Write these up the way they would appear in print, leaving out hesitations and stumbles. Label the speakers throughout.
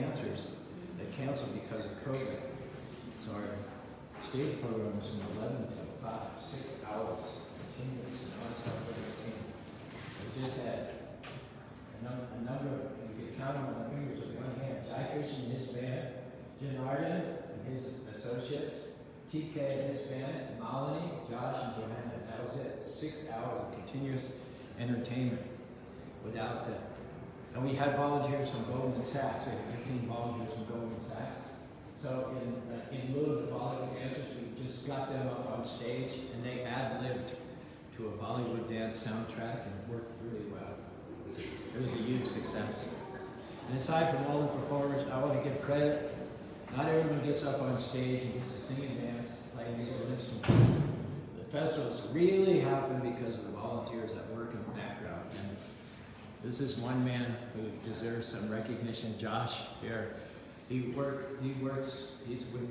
Speaker 1: cancers that canceled because of COVID. So our stage program was from 11 to 5, 6 hours continuous non-stop entertainment. We just had a number of, you could count them on the fingers of one hand. Krishna and his band, Jim Arden and his associates, TK and his band, Malini, Josh and Johanna. That was it. 6 hours of continuous entertainment without the. And we had volunteers from Goldman Sachs. We had 15 volunteers from Goldman Sachs. So in lieu of the Bollywood dancers, we just got them up on stage and they ad-libbed to a Bollywood dance soundtrack and it worked really well. It was a huge success. And aside from all the performers, I want to give credit. Not everyone gets up on stage and gets to sing and dance, play musical instruments. The festivals really happen because of the volunteers that work in the background. And this is one man who deserves some recognition, Josh here. He's been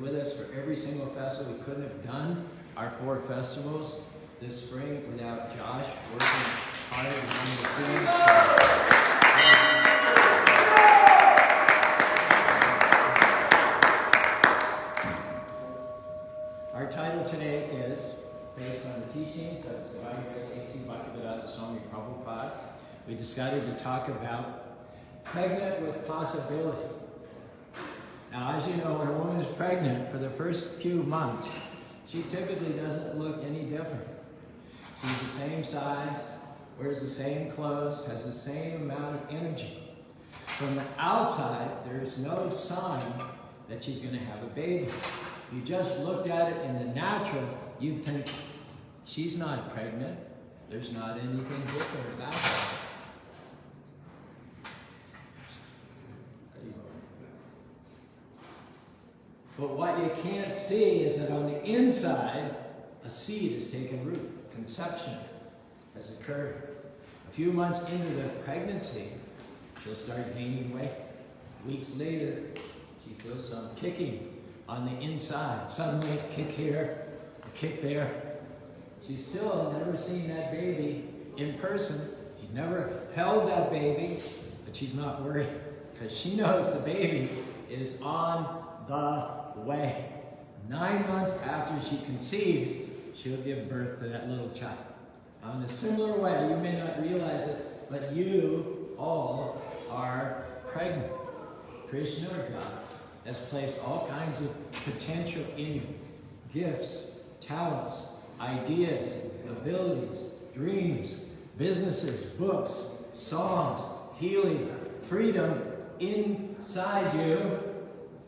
Speaker 1: with us for every single festival. We couldn't have done our 4 festivals this spring without Josh working hard behind the scenes. Our title today is based on the teachings of C.C. Bhaktivedanta Swami Prabhupada. We decided to talk about pregnant with possibility. Now, as you know, when a woman is pregnant for the first few months, she typically doesn't look any different. She's the same size, wears the same clothes, has the same amount of energy. From the outside, there's no sign that she's going to have a baby. If you just looked at it in the natural, you'd think, she's not pregnant. There's not anything different about her. But what you can't see is that on the inside, a seed has taken root. Conception has occurred. A few months into the pregnancy, she'll start gaining weight. Weeks later, she feels some kicking on the inside. Suddenly a kick here, a kick there. She's still never seen that baby in person. She's never held that baby, but she's not worried because she knows the baby is on the way. 9 months after she conceives, she'll give birth to that little child. Now, in a similar way, you may not realize it, but you all are pregnant. Krishna, or God, has placed all kinds of potential in you. Gifts, talents, ideas, abilities, dreams, businesses, books, songs, healing, freedom inside you.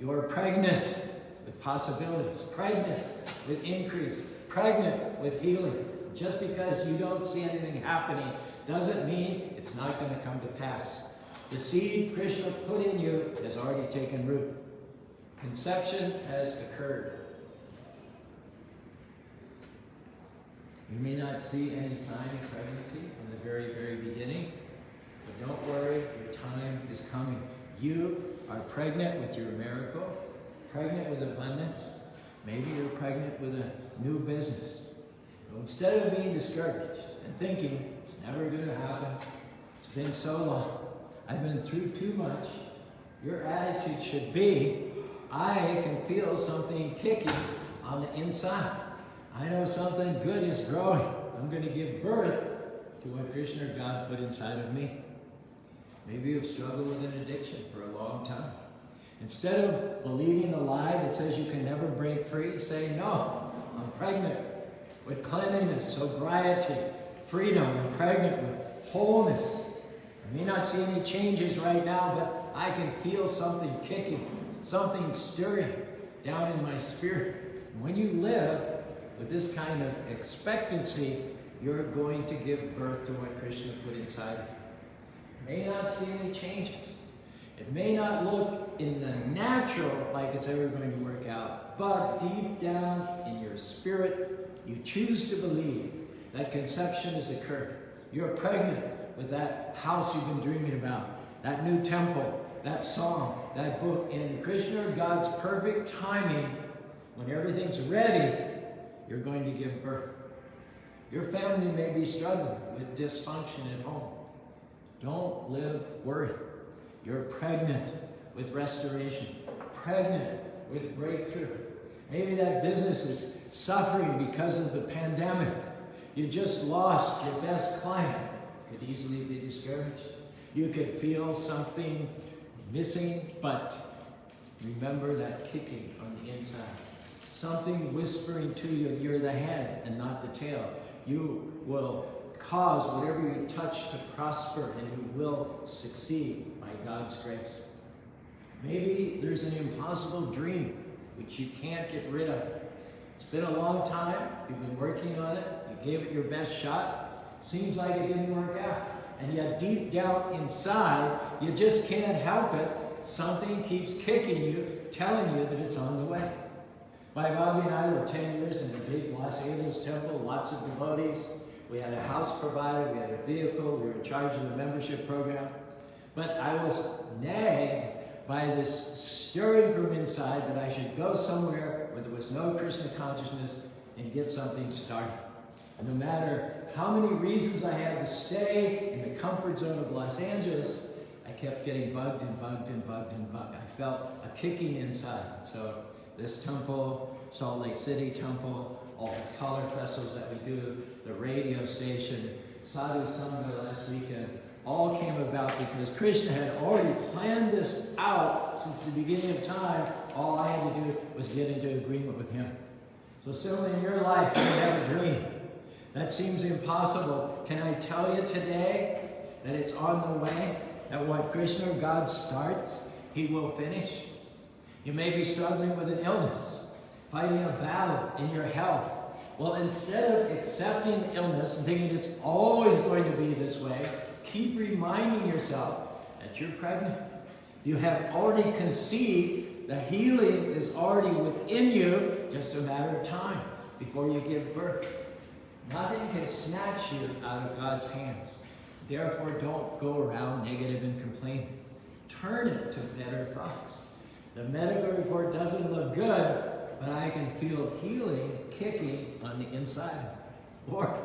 Speaker 1: You're pregnant with possibilities, pregnant with increase, pregnant with healing. Just because you don't see anything happening doesn't mean it's not going to come to pass. The seed Krishna put in you has already taken root. Conception has occurred. You may not see any sign of pregnancy in the very, very beginning, but don't worry, your time is coming. You are pregnant with your miracle, pregnant with abundance. Maybe you're pregnant with a new business. So instead of being discouraged and thinking, it's never going to happen, it's been so long, I've been through too much, your attitude should be, I can feel something kicking on the inside. I know something good is growing. I'm going to give birth to what Krishna, God, put inside of me. Maybe you've struggled with an addiction for a long time. Instead of believing a lie that says you can never break free, say, no, I'm pregnant with cleanliness, sobriety, freedom. I'm pregnant with wholeness. I may not see any changes right now, but I can feel something kicking, something stirring down in my spirit. And when you live with this kind of expectancy, you're going to give birth to what Krishna put inside of you. You may not see any changes. It may not look in the natural like it's ever going to work out, but deep down in your spirit, you choose to believe that conception has occurred. You're pregnant with that house you've been dreaming about, that new temple, that song, that book. In Krishna, God's perfect timing, when everything's ready, you're going to give birth. Your family may be struggling with dysfunction at home. Don't live worried. You're pregnant with restoration, pregnant with breakthrough. Maybe that business is suffering because of the pandemic. You just lost your best client. Could easily be discouraged. You could feel something missing, but remember that kicking on the inside. Something whispering to you, you're the head and not the tail. You will cause whatever you touch to prosper, and you will succeed by God's grace. Maybe there's an impossible dream which you can't get rid of. It's been a long time. You've been working on it. You gave it your best shot. Seems like it didn't work out. And yet deep down inside, you just can't help it. Something keeps kicking you, telling you that it's on the way. My Bobby and I were 10 years in the big Los Angeles temple, lots of devotees. We had a house provided, we had a vehicle, we were in charge of the membership program. But I was nagged by this stirring from inside that I should go somewhere where there was no Krishna consciousness and get something started. And no matter how many reasons I had to stay in the comfort zone of Los Angeles, I kept getting bugged and bugged and bugged and bugged. I felt a kicking inside. So this temple, Salt Lake City temple, all the color festivals that we do, the radio station, Sadhu Sangha last weekend, all came about because Krishna had already planned this out since the beginning of time. All I had to do was get into agreement with him. So similarly in your life, you have a dream that seems impossible. Can I tell you today that it's on the way? That what Krishna, God, starts, he will finish. You may be struggling with an illness, fighting a battle in your health. Well, instead of accepting illness and thinking it's always going to be this way, keep reminding yourself that you're pregnant. You have already conceived. The healing is already within you, just a matter of time before you give birth. Nothing can snatch you out of God's hands. Therefore, don't go around negative and complaining. Turn it to better thoughts. The medical report doesn't look good, but I can feel healing kicking on the inside. Or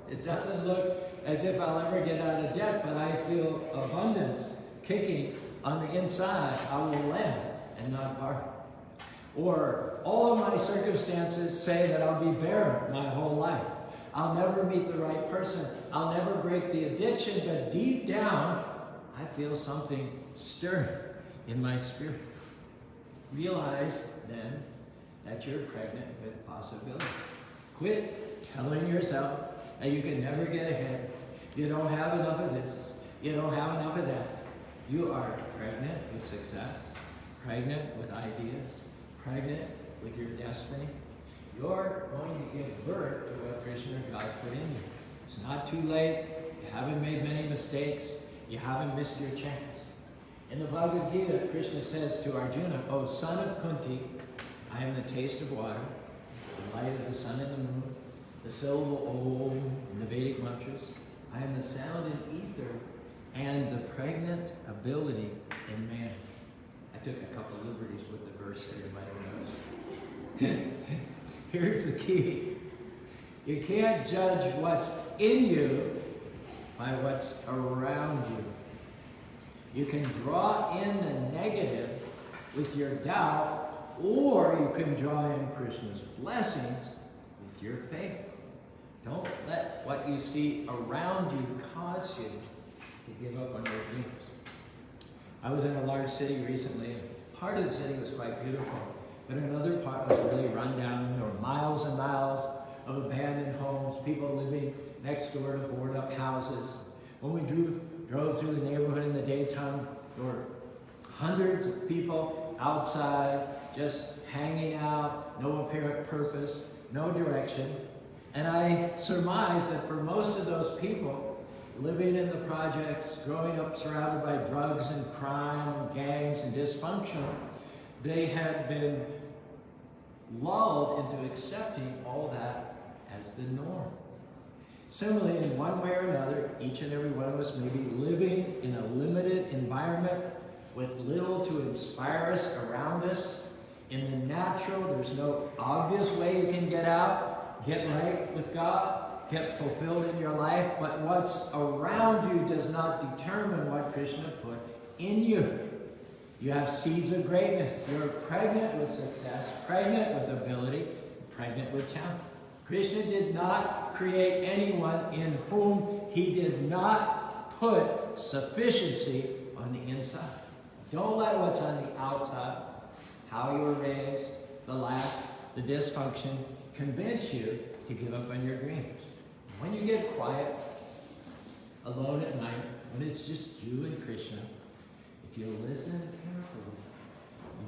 Speaker 1: it doesn't look as if I'll ever get out of debt, but I feel abundance kicking on the inside. I will lend and not borrow. Or all of my circumstances say that I'll be barren my whole life. I'll never meet the right person. I'll never break the addiction, but deep down, I feel something stirring in my spirit. Realize then that you're pregnant with possibility. Quit telling yourself that you can never get ahead. You don't have enough of this. You don't have enough of that. You are pregnant with success, pregnant with ideas, pregnant with your destiny. You're going to give birth to what Krishna God put in you. It's not too late. You haven't made many mistakes. You haven't missed your chance. In the Bhagavad Gita, Krishna says to Arjuna, O son of Kunti, I am the taste of water, the light of the sun and the moon, the syllable Om in the Vedic mantras. I am the sound in ether and the pregnant ability in man. I took a couple liberties with the verse there, you might have noticed. Here's the key. You can't judge what's in you by what's around you. You can draw in the negative with your doubt, or you can draw in Krishna's blessings with your faith. Don't let what you see around you cause you to give up on your dreams. I was in a large city recently, and part of the city was quite beautiful, but another part was really run down. There were miles and miles of abandoned homes, people living next door to boarded up houses. When we drove through the neighborhood in the daytime, there were hundreds of people outside just hanging out, no apparent purpose, no direction. And I surmised that for most of those people living in the projects, growing up surrounded by drugs and crime and gangs and dysfunction, they had been lulled into accepting all that as the norm. Similarly, in one way or another, each and every one of us may be living in a limited environment with little to inspire us around us. In the natural, there's no obvious way you can get out, get right with God, get fulfilled in your life, but what's around you does not determine what Krishna put in you. You have seeds of greatness. You're pregnant with success, pregnant with ability, pregnant with talent. Krishna did not create anyone in whom he did not put sufficiency on the inside. Don't let what's on the outside, how you were raised, the lack, the dysfunction, convince you to give up on your dreams. When you get quiet, alone at night, when it's just you and Krishna, if you listen carefully,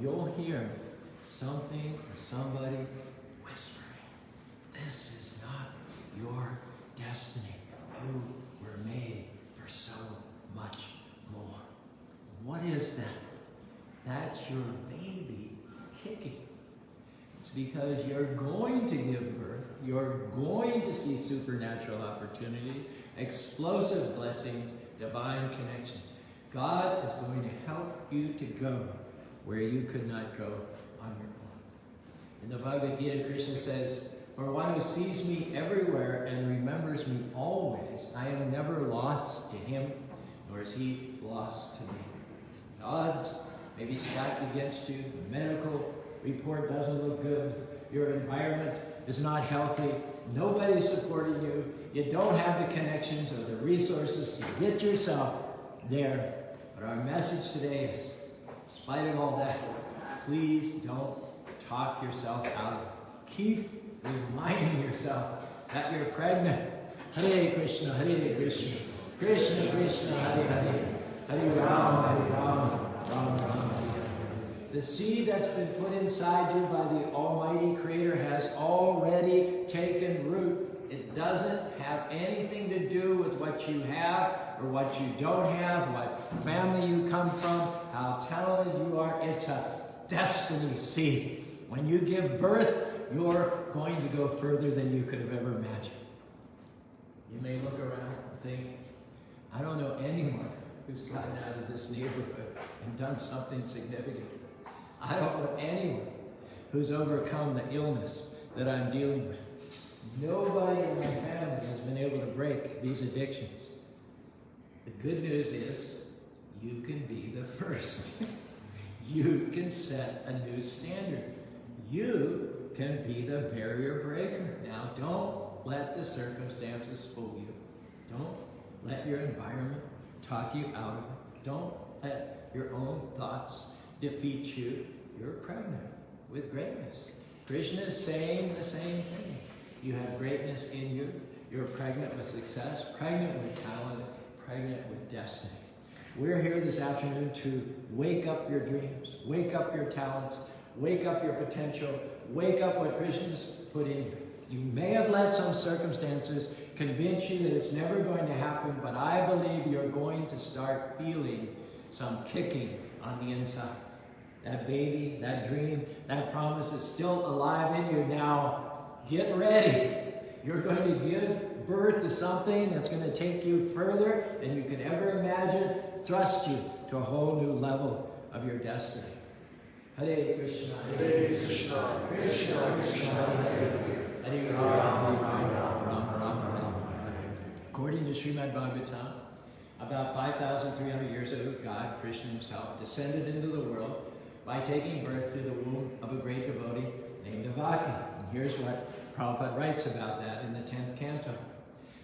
Speaker 1: you'll hear something or somebody whispering, this is not your destiny. You were made for so much more. What is that? That's your baby kicking. It's because you're going to give birth. You're going to see supernatural opportunities, explosive blessings, divine connection. God is going to help you to go where you could not go on your own. In the Bhagavad Gita, Krishna says, for one who sees me everywhere and remembers me always, I am never lost to him, nor is he lost to me. The odds may be stacked against you. The medical report doesn't look good. Your environment is not healthy. Nobody's supporting you. You don't have the connections or the resources to get yourself there. But our message today is, in spite of all that, please don't talk yourself out of it. Keep reminding yourself that you're pregnant. Hare Krishna, Hare Krishna, Krishna Krishna, Hare Hare, Hare Rama, Hare Rama, Rama Rama, Hare Hare. The seed that's been put inside you by the Almighty Creator has already taken root. It doesn't have anything to do with what you have or what you don't have, what family you come from, how talented you are. It's a destiny seed. When you give birth, you're going to go further than you could have ever imagined. You may look around and think, I don't know anyone who's gotten out of this neighborhood and done something significant. I don't know anyone who's overcome the illness that I'm dealing with. Nobody in my family has been able to break these addictions. The good news is you can be the first. You can set a new standard. You can be the barrier breaker. Now, don't let the circumstances fool you. Don't let your environment talk you out of it. Don't let your own thoughts defeat you. You're pregnant with greatness. Krishna is saying the same thing. You have greatness in you. You're pregnant with success, pregnant with talent, pregnant with destiny. We're here this afternoon to wake up your dreams, wake up your talents, wake up your potential, wake up what Krishna's put in you. You may have let some circumstances convince you that it's never going to happen, but I believe you're going to start feeling some kicking on the inside. That baby, that dream, that promise is still alive in you. Now, get ready. You're going to give birth to something that's going to take you further than you could ever imagine, thrust you to a whole new level of your destiny. Hare Krishna, Hare Krishna, Krishna Krishna, Hare Hare, Hare Rama, Rama Rama, Hare. According to Srimad Bhagavatam, about 5,300 years ago, God, Krishna himself, descended into the world by taking birth through the womb of a great devotee named Devaki. And here's what Prabhupada writes about that in the 10th canto.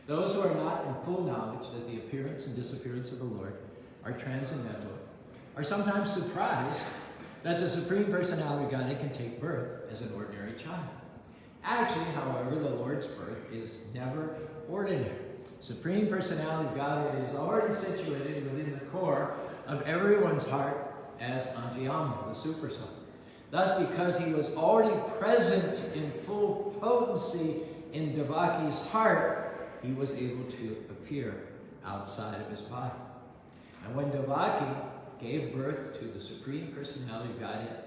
Speaker 1: Those who are not in full knowledge that the appearance and disappearance of the Lord are transcendental are sometimes surprised that the Supreme Personality of Godhead can take birth as an ordinary child. Actually, however, the Lord's birth is never ordinary. Supreme Personality of Godhead is already situated within the core of everyone's heart as Antiyama, the Supersoul. Thus, because he was already present in full potency in Devaki's heart, he was able to appear outside of his body. And when Devaki gave birth to the Supreme Personality of Godhead,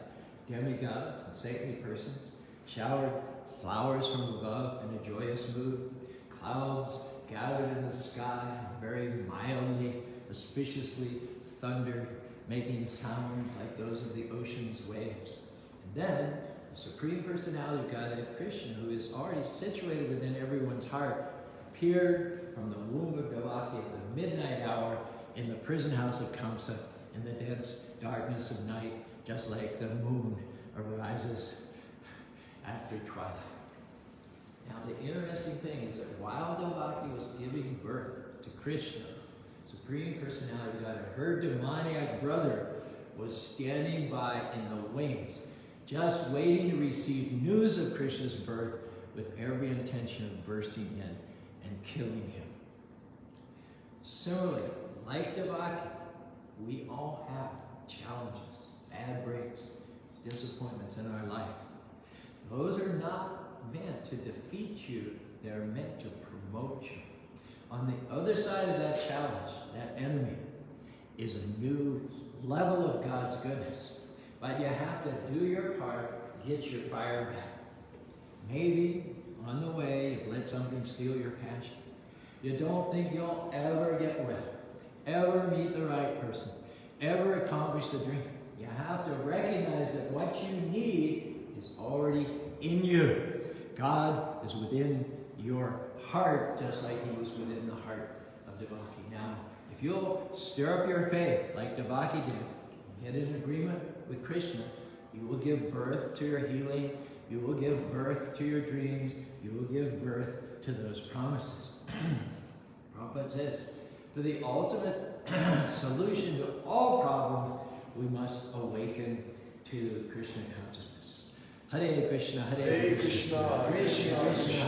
Speaker 1: demigods and saintly persons showered flowers from above in a joyous mood. Clouds gathered in the sky, very mildly, auspiciously thundered, making sounds like those of the ocean's waves. And then, the Supreme Personality of Godhead, Krishna, who is already situated within everyone's heart, appeared from the womb of Devaki at the midnight hour in the prison house of Kamsa in the dense darkness of night, just like the moon arises after twilight. Now, the interesting thing is that while Devaki was giving birth to Krishna, Supreme Personality of God, her demoniac brother was standing by in the wings, just waiting to receive news of Krishna's birth with every intention of bursting in and killing him. Similarly, like Devaki, we all have challenges, bad breaks, disappointments in our life. Those are not meant to defeat you, they're meant to promote you. On the other side of that challenge, that enemy, is a new level of God's goodness. But you have to do your part, get your fire back. Maybe on the way you've let something steal your passion. You don't think you'll ever get well, ever meet the right person, ever accomplish the dream. You have to recognize that what you need is already in you. God is within your heart, just like he was within the heart of Devaki. Now, if you'll stir up your faith like Devaki did, get in agreement with Krishna, you will give birth to your healing, you will give birth to your dreams, you will give birth to those promises. Prabhupada says, for the ultimate solution to all problems, we must awaken to Krishna consciousness. Hare Krishna, Hare Krishna, Krishna Krishna,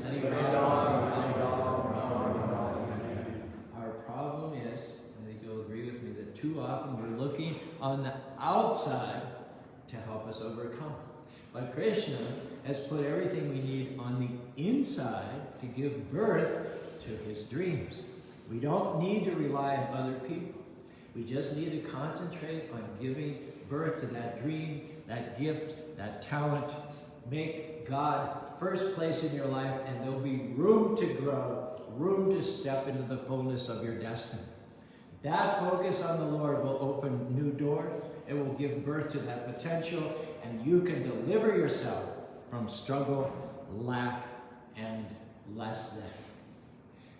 Speaker 1: Hare Hare, Our problem is, I think you'll agree with me, that too often we're looking on the outside to help us overcome. But Krishna has put everything we need on the inside to give birth to his dreams. We don't need to rely on other people. We just need to concentrate on giving birth to that dream, that gift, that talent. Make God first place in your life, and there'll be room to grow, room to step into the fullness of your destiny. That focus on the Lord will open new doors. It will give birth to that potential, and you can deliver yourself from struggle, lack, and less than.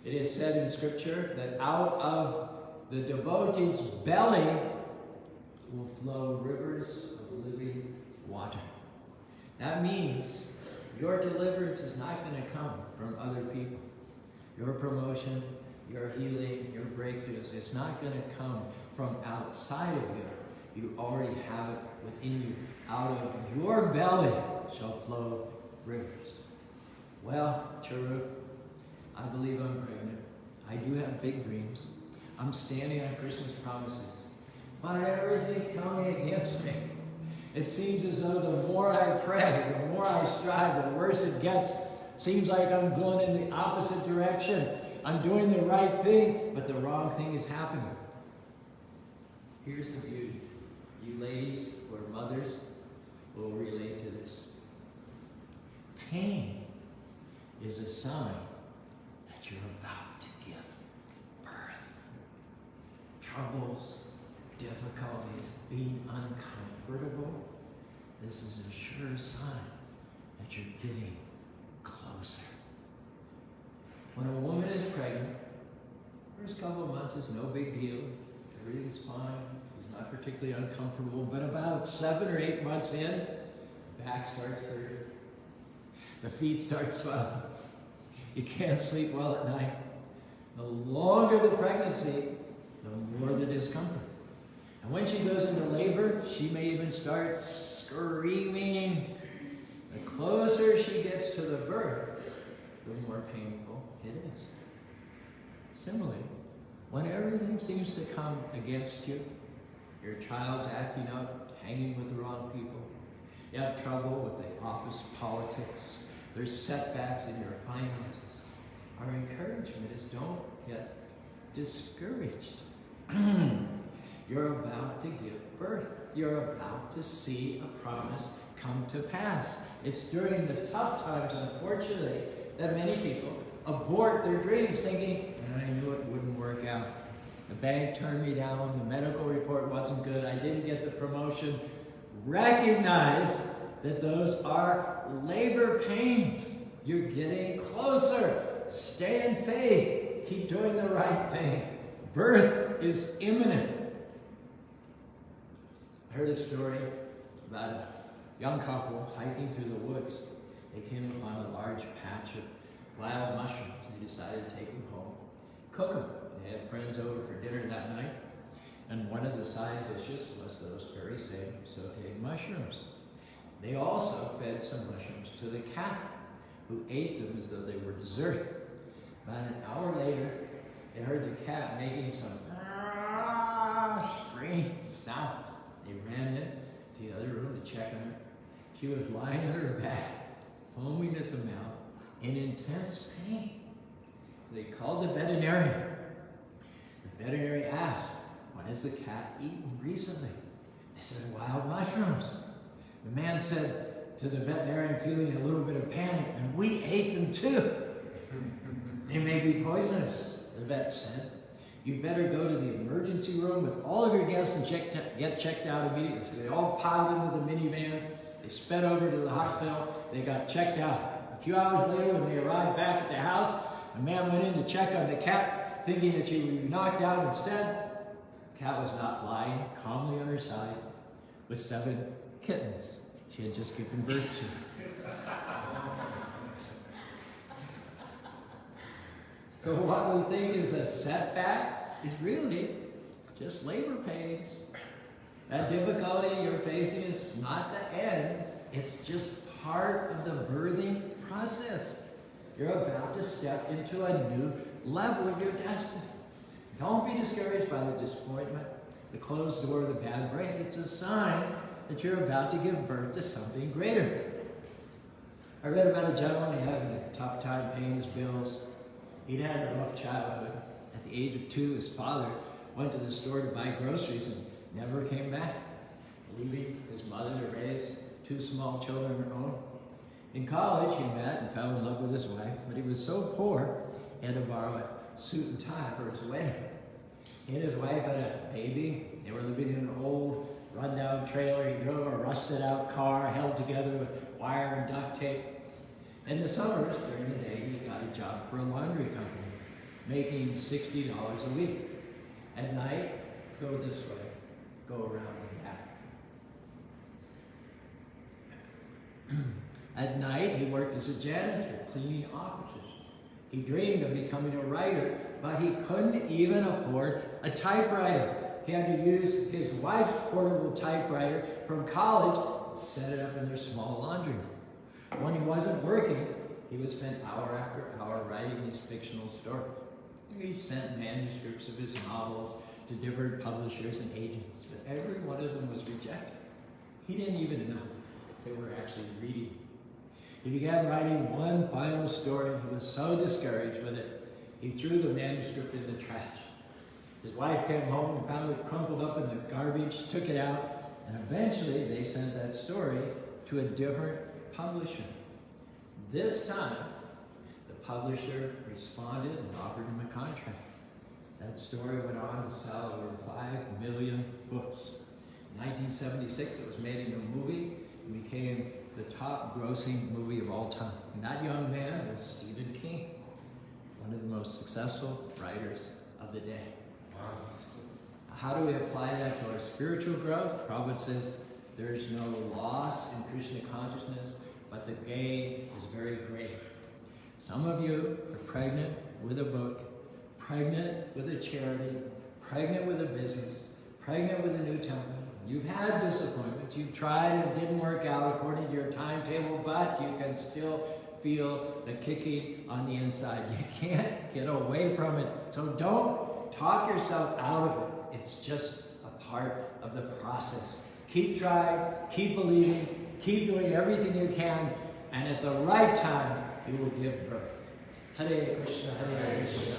Speaker 1: It is said in Scripture that out of the devotee's belly will flow rivers of living water. That means your deliverance is not going to come from other people. Your promotion, your healing, your breakthroughs, it's not going to come from outside of you. You already have it within you. Out of your belly shall flow rivers. Well, Caru, I believe I'm pregnant. I do have big dreams. I'm standing on Krishna's promises. But everything coming against me. It seems as though the more I pray, the more I strive, the worse it gets. Seems like I'm going in the opposite direction. I'm doing the right thing, but the wrong thing is happening. Here's the beauty. You ladies who are mothers will relate to this. Pain is a sign that you're about to give birth. Troubles, difficulties, being uncomfortable, this is a sure sign that you're getting closer. When a woman is pregnant, first couple of months is no big deal. Everything's fine. She's not particularly uncomfortable. But about 7 or 8 months in, the back starts hurting. The feet start swelling. You can't sleep well at night. The longer the pregnancy, the more the discomfort. And when she goes into labor, she may even start screaming. The closer she gets to the birth, the more painful it is. Similarly, when everything seems to come against you, your child's acting up, hanging with the wrong people, you have trouble with the office politics, there's setbacks in your finances, our encouragement is don't get discouraged. You're about to give birth. You're about to see a promise come to pass. It's during the tough times, unfortunately, that many people abort their dreams thinking, I knew it wouldn't work out. The bank turned me down. The medical report wasn't good. I didn't get the promotion. Recognize that those are labor pains. You're getting closer. Stay in faith. Keep doing the right thing. Birth is imminent. heard a story about a young couple hiking through the woods. They came upon a large patch of wild mushrooms. They decided to take them home, cook them. They had friends over for dinner that night, and one of the side dishes was those very same sauteed mushrooms. They also fed some mushrooms to the cat, who ate them as though they were dessert. About an hour later, they heard the cat making some strange sounds. They ran in to the other room to check on her. She was lying on her back, foaming at the mouth, in intense pain. They called the veterinarian. The veterinarian asked, "What has the cat eaten recently?" They said, "Wild mushrooms." The man said to the veterinarian, feeling a little bit of panic, "And we ate them too. They may be poisonous." The vet said, "You better go to the emergency room with all of your guests and get checked out immediately." So they all piled into the minivans. They sped over to the hospital. They got checked out. A few hours later, when they arrived back at the house, the man went in to check on the cat, thinking that she would be knocked out instead. The cat was not lying calmly on her side with 7 kittens she had just given birth to. So what we think is a setback is really just labor pains. That difficulty you're facing is not the end. It's just part of the birthing process. You're about to step into a new level of your destiny. Don't be discouraged by the disappointment, the closed door, the bad break. It's a sign that you're about to give birth to something greater. I read about a gentleman who had a tough time paying his bills. He'd had a rough childhood. At the age of 2, his father went to the store to buy groceries and never came back, leaving his mother to raise 2 small children of her own. In college, he met and fell in love with his wife, but he was so poor, he had to borrow a suit and tie for his wedding. He and his wife had a baby. They were living in an old, rundown trailer. He drove a rusted-out car held together with wire and duct tape. In the summers, during the day, he got a job for a laundry company, making $60 a week. At night, go this way, go around and back. At night, he worked as a janitor, cleaning offices. He dreamed of becoming a writer, but he couldn't even afford a typewriter. He had to use his wife's portable typewriter from college and set it up in their small laundromat. When he wasn't working, he would spend hour after hour writing these fictional stories. He sent manuscripts of his novels to different publishers and agents, but every one of them was rejected. He didn't even know if they were actually reading. He began writing one final story. He was so discouraged with it, he threw the manuscript in the trash. His wife came home and found it crumpled up in the garbage, took it out, and eventually they sent that story to a different publisher. This time, the publisher responded and offered him a contract. That story went on to sell over 5 million books. In 1976, it was made into a movie and became the top grossing movie of all time. And that young man was Stephen King, one of the most successful writers of the day. Wow. How do we apply that to our spiritual growth? Prabhupada says there is no loss in Krishna consciousness, but the gain is very great. Some of you are pregnant with a book, pregnant with a charity, pregnant with a business, pregnant with a new temple. You've had disappointments. You've tried and it didn't work out according to your timetable, but you can still feel the kicking on the inside. You can't get away from it. So don't talk yourself out of it. It's just a part of the process. Keep trying, keep believing, keep doing everything you can, and at the right time, you will give birth. Hare Krishna, Hare Krishna,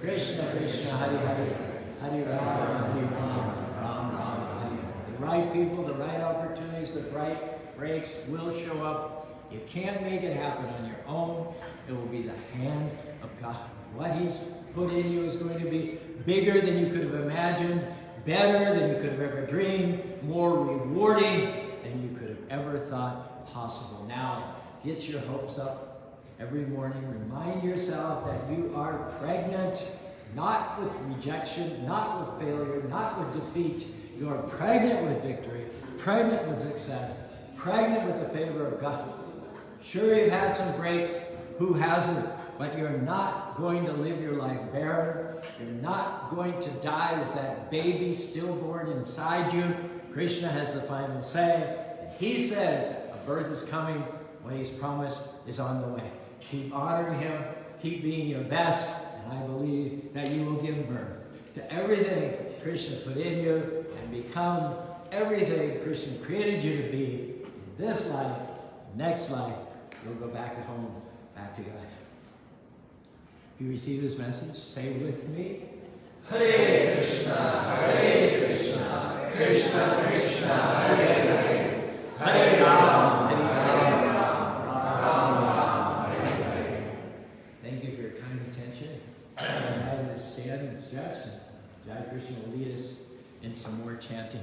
Speaker 1: Krishna Krishna, Hare Hare, Hare Rama, Hare Rama, Ram Ram, Hare Hare. The right people, the right opportunities, the right breaks will show up. You can't make it happen on your own. It will be the hand of God. What He's put in you is going to be bigger than you could have imagined, better than you could have ever dreamed, more rewarding than you could have ever thought possible. Now, get your hopes up. Every morning, remind yourself that you are pregnant, not with rejection, not with failure, not with defeat. You are pregnant with victory. pregnant with success, pregnant with the favor of God. Sure, you've had some breaks. Who hasn't? But you're not going to live your life barren. You're not going to die with that baby stillborn inside you. Krishna has the final say. He says a birth is coming. What he's promised is on the way. Keep honoring him. Keep being your best. And I believe that you will give birth to everything Krishna put in you and become everything Krishna created you to be in this life, next life. You'll go back to home, back to God. If you receive this message, say with me, Hare Krishna, Krishna Krishna, Hare Hare, Hare Ram, Hare Ram, Ram Ram, Hare Hare. Thank you for your kind attention. I'm going to stand and stretch, and Jai Krishna will lead us in some more chanting.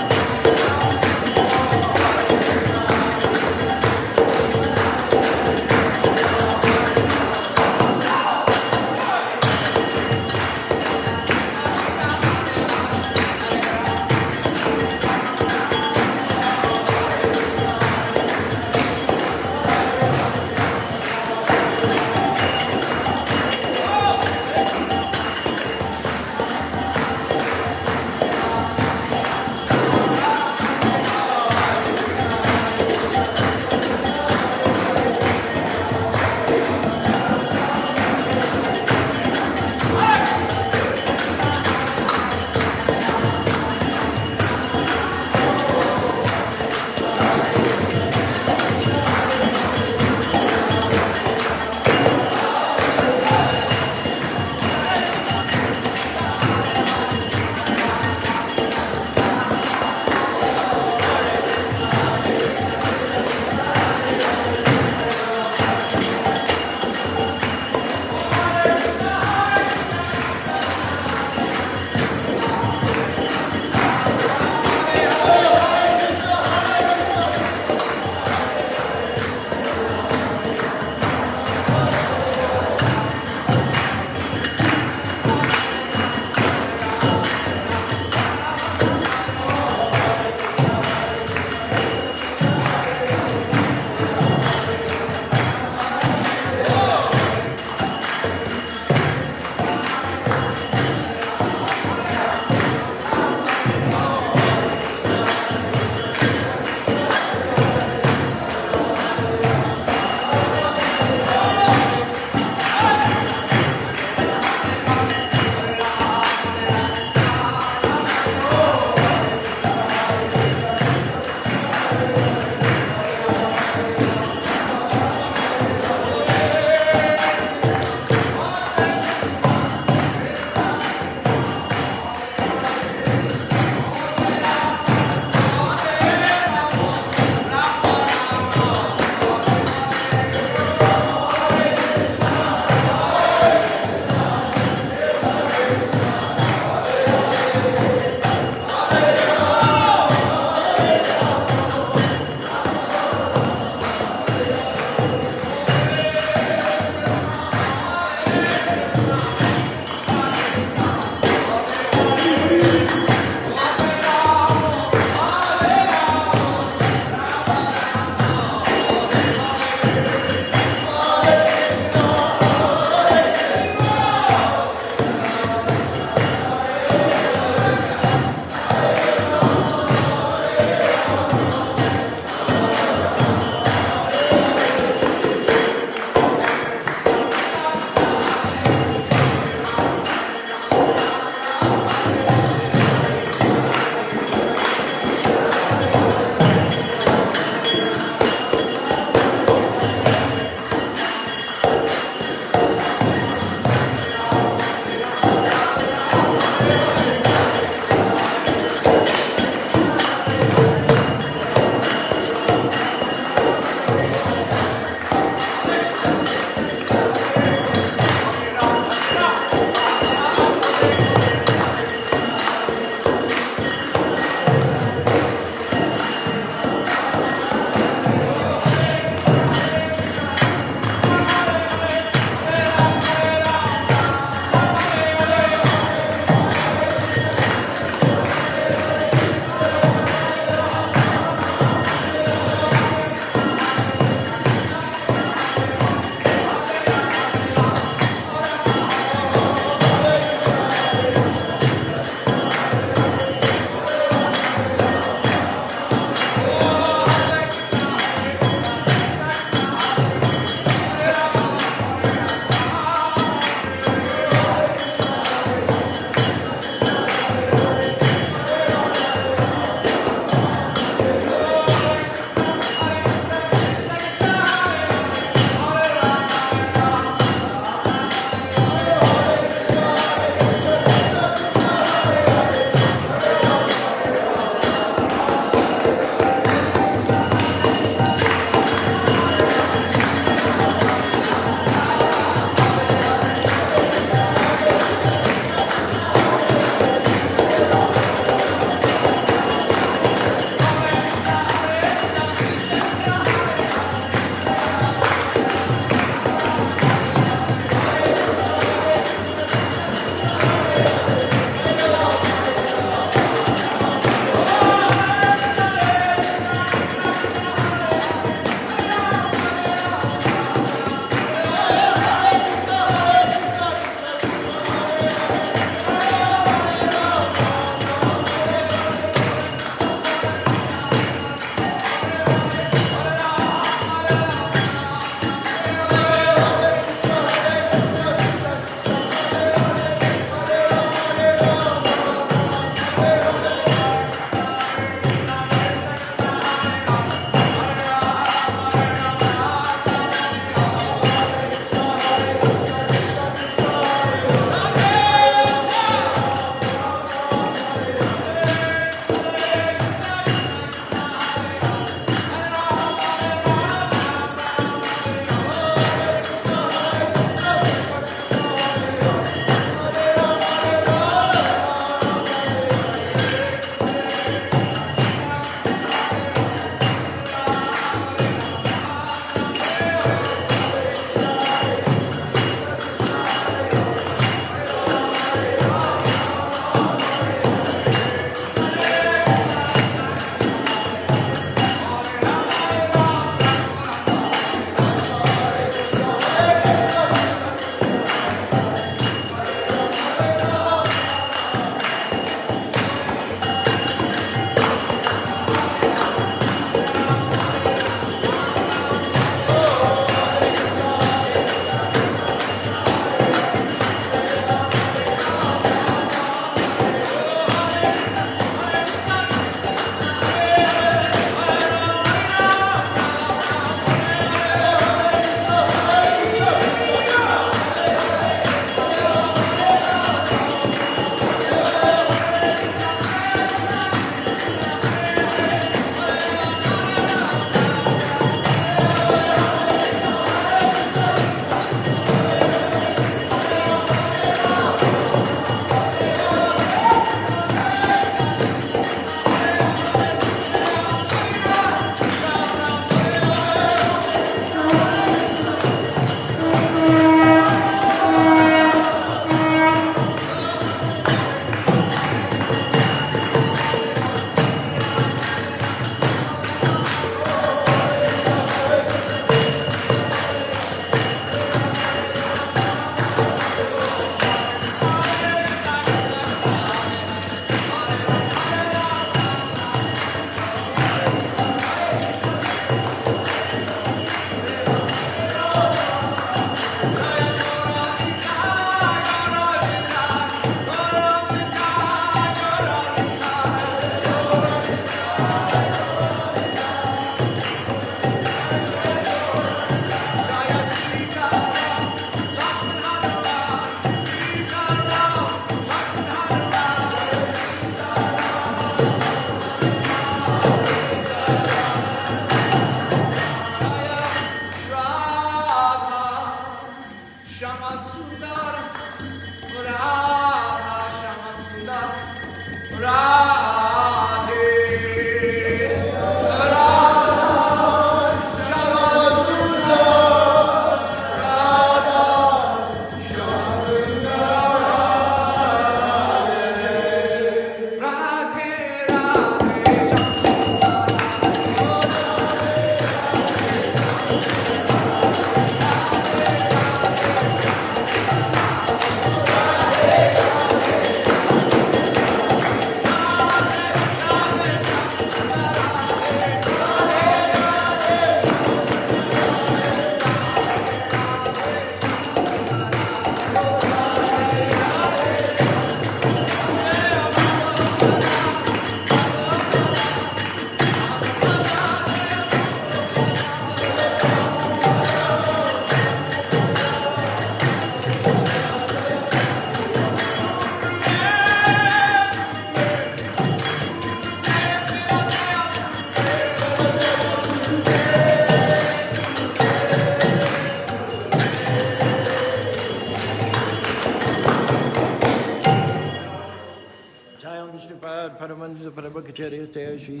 Speaker 2: Paramansa Parabhakacharya Shri